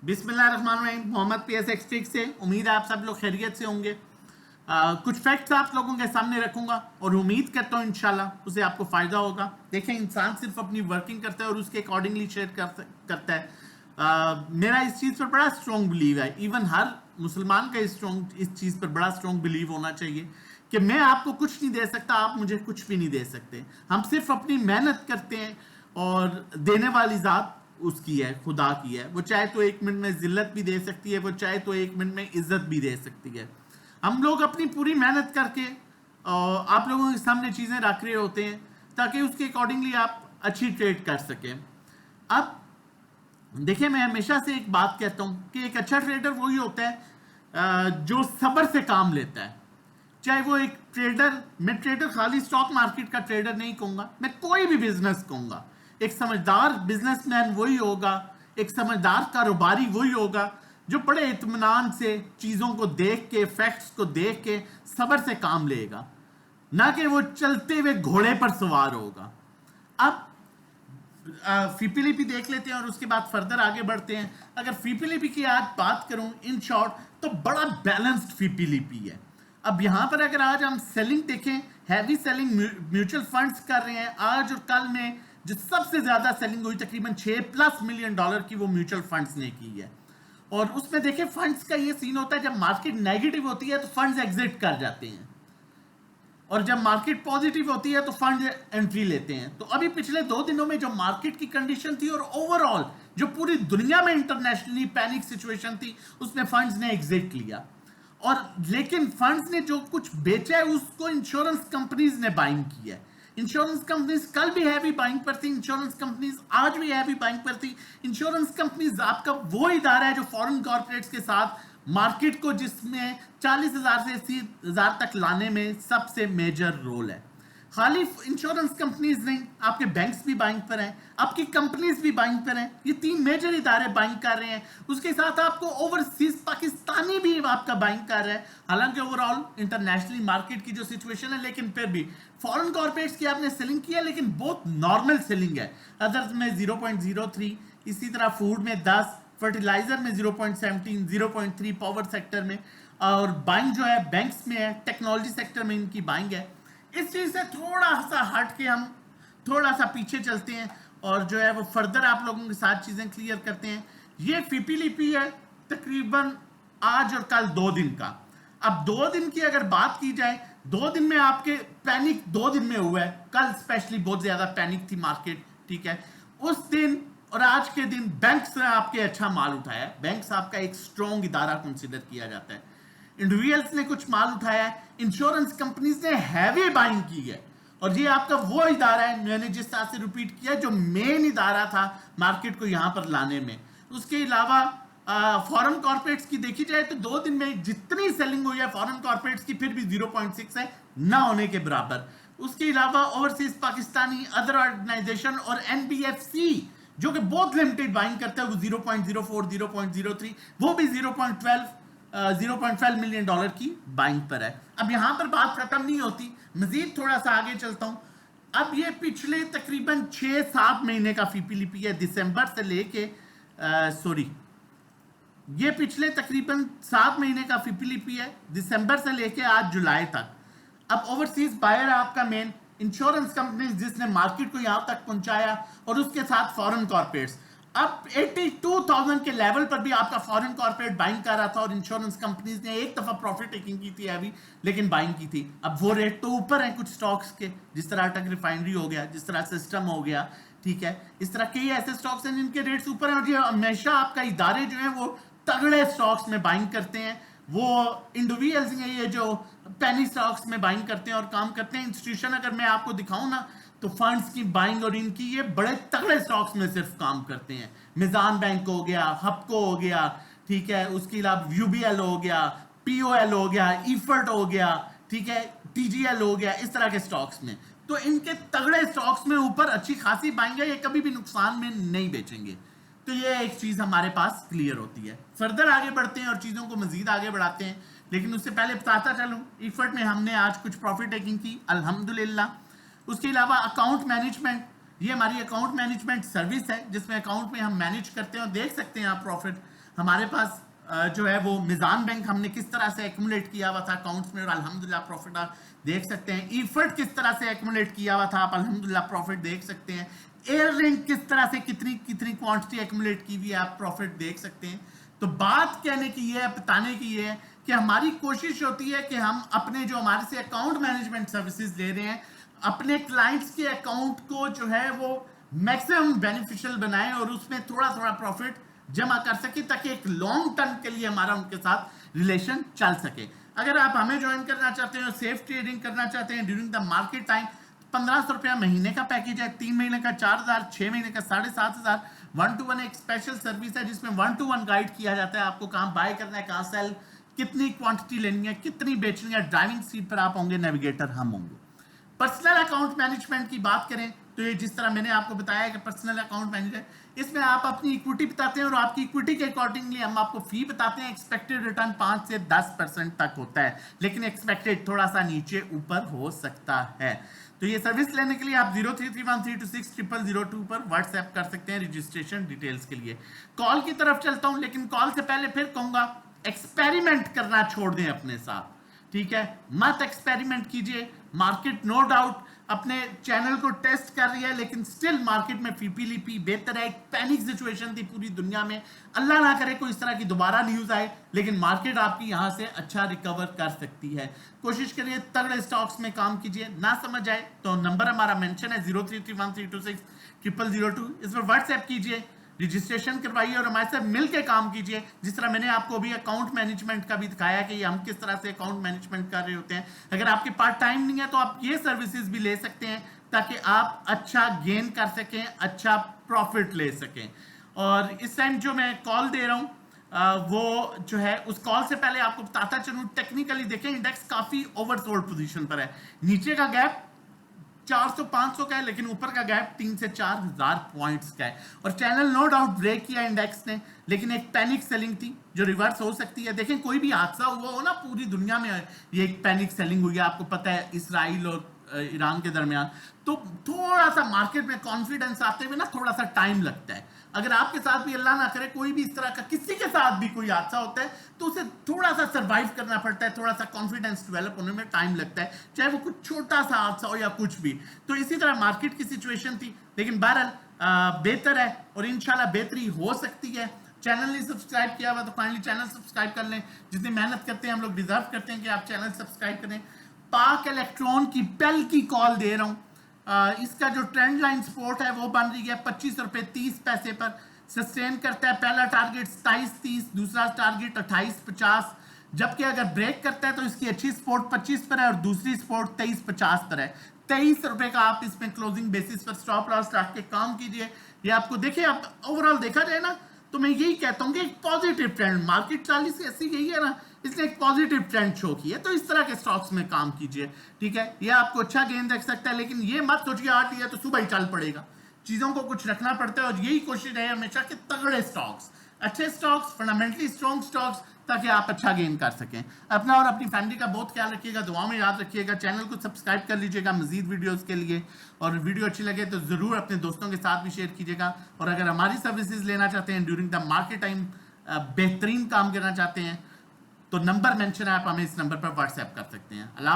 बिस्मिल्लाहिर्रहमानिर्रहीम। मोहम्मद पीएस एक्सट्रिक से उम्मीद है आप सब लोग खैरियत से होंगे। कुछ फैक्ट्स आप लोगों के सामने रखूंगा और उम्मीद करता हूँ इंशाल्लाह उसे आपको फ़ायदा होगा। देखें, इंसान सिर्फ अपनी वर्किंग करता है और उसके अकॉर्डिंगली शेयर करता है। मेरा इस चीज़ पर बड़ा स्ट्रॉन्ग बिलीव है, इवन हर मुसलमान का इस चीज़ पर बड़ा स्ट्रॉन्ग बिलीव होना चाहिए कि मैं आपको कुछ नहीं दे सकता, आप मुझे कुछ भी नहीं दे सकते। हम सिर्फ अपनी मेहनत करते हैं और देने वाली ज़ात उसकी है, खुदा की है। वो चाहे तो 1 मिनट में जिल्लत भी दे सकती है, वो चाहे तो 1 मिनट में इज्जत भी दे सकती है। हम लोग अपनी पूरी मेहनत करके आप लोगों के सामने चीज़ें रख रहे होते हैं ताकि उसके अकॉर्डिंगली आप अच्छी ट्रेड कर सकें। अब देखिए, मैं हमेशा से एक बात कहता हूं कि एक अच्छा ट्रेडर वही होता है जो सब्र से काम लेता है। चाहे वो एक ट्रेडर, मैं ट्रेडर खाली स्टॉक मार्केट का ट्रेडर नहीं कहूंगा, मैं कोई भी बिजनेस कहूंगा। एक समझदार बिजनेसमैन वही होगा, एक समझदार कारोबारी वही होगा जो बड़े इत्मीनान से चीजों को देख के, फैक्ट्स को देख के सब्र से काम लेगा, ना कि वो चलते हुए घोड़े पर सवार होगा। अब फीपीलीपी देख लेते हैं और उसके बाद फर्दर आगे बढ़ते हैं। अगर फीपीलीपी की आज बात करूं इन शॉर्ट, तो बड़ा बैलेंस्ड फीपीलीपी है। अब यहां पर अगर आज हम सेलिंग देखें, हैवी सेलिंग म्यूचुअल फंड्स कर रहे हैं। आज और कल में जो सबसे ज्यादा सेलिंग हुई तकरीबन $6+ मिलियन की वो म्यूचुअल फंड्स ने की है। और उसमें देखें, फंड्स का ये सीन होता है, जब मार्केट नेगेटिव होती है तो फंड्स एग्जिट कर जाते हैं और जब मार्केट पॉजिटिव होती है तो फंड एंट्री लेते हैं। तो अभी पिछले 2 दिनों में जो मार्केट की कंडीशन थी और ओवरऑल जो पूरी दुनिया में इंटरनेशनली पैनिक सिचुएशन थी, उसमें फंड्स ने एग्जिट लिया। और लेकिन फंड्स ने जो कुछ बेचा है उसको इंश्योरेंस कंपनीज ने बाइंग किया है। इंश्योरेंस कंपनीज कल भी हैवी बाइंग पर थी, इंश्योरेंस कंपनीज आज भी हैवी बाइंग पर थी। इंश्योरेंस कंपनीज आपका वो इदारा है जो फॉरेन कॉर्पोरेट्स के साथ मार्केट को, जिसमें 40,000 से 80,000 तक लाने में सबसे मेजर रोल है। खाली इंश्योरेंस कंपनीज नहीं, आपके बैंक्स भी बाइंग पर हैं, आपकी कंपनीज भी बाइंग पर हैं। ये 3 मेजर इदारे बाइंग कर रहे हैं। उसके साथ आपको ओवरसीज पाकिस्तानी भी आपका बाइंग कर रहा है। हालांकि ओवरऑल इंटरनेशनली मार्केट की जो सिचुएशन है, लेकिन फिर भी फॉरेन कॉर्पोरेट्स की आपने सेलिंग किया, लेकिन बहुत नॉर्मल सेलिंग है। अदर्स में 0.03, इसी तरह फूड में 10, फर्टिलाइजर में 0.17, 0.3 पावर सेक्टर में, और बाइंग जो है बैंक्स में है, टेक्नोलॉजी सेक्टर में इनकी बाइंग है। इस चीज से थोड़ा सा हट के हम थोड़ा सा पीछे चलते हैं और जो है वो फर्दर आप लोगों के साथ चीजें क्लियर करते हैं। ये फीपीलीपी है तकरीबन आज और कल 2 दिन का। अब 2 दिन की अगर बात की जाए, 2 दिन में आपके पैनिक 2 दिन में हुआ है। कल स्पेशली बहुत ज्यादा पैनिक थी मार्केट, ठीक है। उस दिन और आज के दिन बैंक्स ने आपके अच्छा माल उठाया। बैंक्स आपका एक स्ट्रॉन्ग इदारा कंसिडर किया जाता है। इंडिविजुअल्स ने कुछ माल उठाया है, इंश्योरेंस कंपनीज ने हैवी बाइंग की है। और ये आपका वो इदारा है, मैंने जिस तरह से रिपीट किया, जो मेन इदारा था मार्केट को यहां पर लाने में। उसके अलावा फॉरेन कॉर्पोरेट्स की देखी जाए तो 2 दिन में जितनी सेलिंग हुई है फॉरेन कॉर्पोरेट्स की, फिर भी 0.6 है, ना होने के बराबर। उसके अलावा ओवरसीज पाकिस्तानी, अदर ऑर्गेनाइजेशन और एनबीएफसी जो कि बहुत लिमिटेड बाइंग करता है, वो 0.04, 0.03, वो भी 0.12 मिलियन डॉलर की बाइंग पर है। अब यहां पर बात खत्म नहीं होती, मजीद थोड़ा सा आगे चलता हूं। अब ये पिछले तकरीबन 6-7 महीने का फीपीलीपी है, दिसंबर से लेके ये पिछले तकरीबन 7 महीने का फीपीलीपी है, दिसंबर से लेके आज जुलाई तक। अब ओवरसीज बायर आपका मेन इंश्योरेंस कंपनीज जिसने मार्केट को यहां तक पहुंचाया, और उसके साथ फॉरेन कॉर्पोरेट्स। अब 82,000 के लेवल पर भी आपका फॉरेन कॉर्पोरेट बाइंग कर रहा था और इंश्योरेंस कंपनीज ने एक दफा प्रॉफिट टेकिंग की थी अभी, लेकिन बाइंग की थी। अब वो रेट तो ऊपर है कुछ स्टॉक्स के, जिस तरह अटक रिफाइनरी हो गया, जिस तरह सिस्टम हो गया, ठीक है। इस तरह कई ऐसे स्टॉक्स हैं जिनके रेट्स ऊपर हैं, और ये हमेशा आपका इदारे जो है वो तगड़े स्टॉक्स में बाइंग करते हैं। वो इंडिविजुअल्स हैं ये जो पेनी स्टॉक्स में बाइंग करते हैं और काम करते हैं। इंस्टीट्यूशन अगर मैं आपको दिखाऊं ना, तो फंड्स की बाइंग और इनकी ये बड़े तगड़े स्टॉक्स में सिर्फ काम करते हैं। मिजान बैंक हो गया, हपको हो गया, ठीक है। उसके अलावा यूबीएल हो गया, पीओएल हो गया, ईफर्ट हो गया, ठीक है, टीजीएल हो गया, इस तरह के स्टॉक्स में। तो इनके तगड़े स्टॉक्स में ऊपर अच्छी खासी बाइंग है, ये कभी भी नुकसान में नहीं बेचेंगे। तो ये एक चीज हमारे पास क्लियर होती है। फर्दर आगे बढ़ते हैं और चीजों को मजीद आगे बढ़ाते हैं, लेकिन उससे पहले बताता चलूं, ईफर्ट में हमने आज कुछ प्रॉफिट टेकिंग की, अल्हम्दुलिल्लाह। उसके अलावा अकाउंट मैनेजमेंट, ये हमारी अकाउंट मैनेजमेंट सर्विस है जिसमें अकाउंट में हम मैनेज करते हैं और देख सकते हैं आप प्रॉफिट हमारे पास जो है वो मिजान बैंक हमने किस तरह से एक्यूमुलेट किया हुआ था अकाउंट्स में और अल्हम्दुलिल्लाह प्रॉफिट आप देख सकते हैं। ईफर्ट किस तरह से एक्यूमुलेट किया हुआ था आप अल्हम्दुलिल्लाह प्रॉफिट देख सकते हैं। एयर लिंक किस तरह से कितनी कितनी क्वांटिटी एक्यूमुलेट की हुई है आप प्रॉफिट देख सकते हैं। तो बात कहने की ये है, बताने की ये है कि हमारी कोशिश होती है कि हम अपने जो हमारे से अकाउंट मैनेजमेंट सर्विसेज ले रहे हैं अपने क्लाइंट्स के अकाउंट को जो है वो मैक्सिमम बेनिफिशियल बनाएं और उसमें थोड़ा थोड़ा प्रॉफिट जमा कर सके ताकि एक लॉन्ग टर्म के लिए हमारा उनके साथ रिलेशन चल सके। अगर आप हमें ज्वाइन करना चाहते हैं और सेफ ट्रेडिंग करना चाहते हैं ड्यूरिंग द मार्केट टाइम 1500 रुपया महीने का पैकेज है, 3 महीने का 4000, 6 महीने का 7500, 1-to-1 एक स्पेशल सर्विस है जिसमें 1-to-1 गाइड किया जाता है आपको कहां बाय करना है कहां सेल, कितनी क्वांटिटी लेनी है, कितनी बेचनी है। ड्राइविंग सीट पर आप होंगे, नेविगेटर हम होंगे। पर्सनल अकाउंट मैनेजमेंट की बात करें तो ये जिस तरह मैंने आपको बताया कि पर्सनल अकाउंट मैनेजर इसमें आप अपनी इक्विटी बताते हैं और आपकी इक्विटी के अकॉर्डिंगली हम आपको फी बताते हैं। एक्सपेक्टेड रिटर्न 5 से 10% तक होता है लेकिन एक्सपेक्टेड थोड़ा सा नीचे ऊपर हो सकता है। तो ये सर्विस लेने के लिए आप 0331326002 पर व्हाट्सएप कर सकते हैं रजिस्ट्रेशन डिटेल्स के लिए। कॉल की तरफ चलता हूं लेकिन कॉल से पहले फिर कहूंगा एक्सपेरिमेंट करना छोड़ दें अपने साथ, ठीक है। मत एक्सपेरिमेंट कीजिए। मार्केट नो डाउट अपने चैनल को टेस्ट कर रही है लेकिन स्टिल मार्केट में फीपी लिपी बेहतर है। एक पैनिक सिचुएशन थी पूरी दुनिया में, अल्लाह ना करे कोई इस तरह की दोबारा न्यूज आए लेकिन मार्केट आपकी यहां से अच्छा रिकवर कर सकती है। कोशिश करिए तगड़े स्टॉक्स में काम कीजिए। ना समझ आए तो नंबर हमारा मेंशन है 0331326002, इस पर व्हाट्सएप कीजिए, रजिस्ट्रेशन करवाइए और हमारे साथ मिलकर काम कीजिए। जिस तरह मैंने आपको अभी अकाउंट मैनेजमेंट का भी दिखाया कि हम किस तरह से अकाउंट मैनेजमेंट कर रहे होते हैं। अगर आपके पास टाइम नहीं है तो आप ये सर्विसेज भी ले सकते हैं ताकि आप अच्छा गेन कर सकें, अच्छा प्रॉफिट ले सकें। और इस टाइम जो मैं कॉल दे रहा हूं वो जो है उस कॉल से पहले आपको बताता चलूं टेक्निकली देखें इंडेक्स काफी ओवरसोल्ड पोजीशन पर है। नीचे का गैप 400-500 का है लेकिन ऊपर का गैप 3 से 4000 पॉइंट्स का है और चैनल नो डाउट ब्रेक किया इंडेक्स ने लेकिन एक पैनिक सेलिंग थी जो रिवर्स हो सकती है। देखें कोई भी हादसा हुआ हो ना पूरी दुनिया में ये एक पैनिक सेलिंग हुई है, आपको पता है इसराइल और ईरान के दरमियान, तो थोड़ा सा मार्केट में कॉन्फिडेंस आते हुए ना थोड़ा सा टाइम लगता है। अगर आपके साथ भी अल्लाह ना करे कोई भी इस तरह का किसी के साथ भी कोई हादसा होता है तो उसे थोड़ा सा सरवाइव करना पड़ता है, थोड़ा सा कॉन्फिडेंस डेवलप होने में टाइम लगता है, चाहे वो कुछ छोटा सा हादसा हो या कुछ भी। तो इसी तरह मार्केट की सिचुएशन थी लेकिन बहरहाल बेहतर है और इंशाल्लाह बेहतरी हो सकती है। चैनल नहीं सब्सक्राइब किया हुआ तो फाइनली चैनल सब्सक्राइब कर लें। जितनी मेहनत करते हैं हम लोग डिजर्व करते हैं कि आप चैनल सब्सक्राइब करें। पाक इलेक्ट्रॉन की पेल की कॉल दे रहा हूं। इसका जो ट्रेंड लाइन सपोर्ट है वो बन रही है 25 रुपए 30 पैसे पर, सस्टेन करता है। पहला टारगेट 27.30, दूसरा टारगेट 28.50, जबकि अगर ब्रेक करता है तो इसकी अच्छी सपोर्ट 25 पर है और दूसरी सपोर्ट 23.50 पर है। 23 रुपए का आप इसमें क्लोजिंग बेसिस पर स्टॉप लॉस रख के काम कीजिए। ये आपको देखिए आप ओवरऑल देखा जाए ना तो मैं यही कहता हूं कि एक पॉजिटिव ट्रेंड, मार्केट 40 से 80 गई है ना इसने एक पॉजिटिव ट्रेंड शो की है, तो इस तरह के स्टॉक्स में काम कीजिए, ठीक है। ये आपको अच्छा गेन देख सकता है लेकिन ये मत सोचिए आज लिया तो सुबह ही चल पड़ेगा, चीजों को कुछ रखना पड़ता है और यही कोशिश है हमेशा कि तगड़े स्टॉक्स, अच्छे स्टॉक्स, फंडामेंटली स्ट्रॉन्ग स्टॉक्स, ताकि आप अच्छा गेन कर सकें। अपना और अपनी फैमिली का बहुत ख्याल रखिएगा, दुआ में याद रखिएगा। चैनल को सब्सक्राइब कर लीजिएगा मजीद वीडियोस के लिए और वीडियो अच्छी लगे तो जरूर अपने दोस्तों के साथ भी शेयर कीजिएगा। और अगर हमारी सर्विसेज लेना चाहते हैं ड्यूरिंग द मार्केट टाइम, बेहतरीन काम करना चाहते हैं तो नंबर मेंशन है, आप हमें इस नंबर पर व्हाट्सएप कर सकते हैं। अल्लाह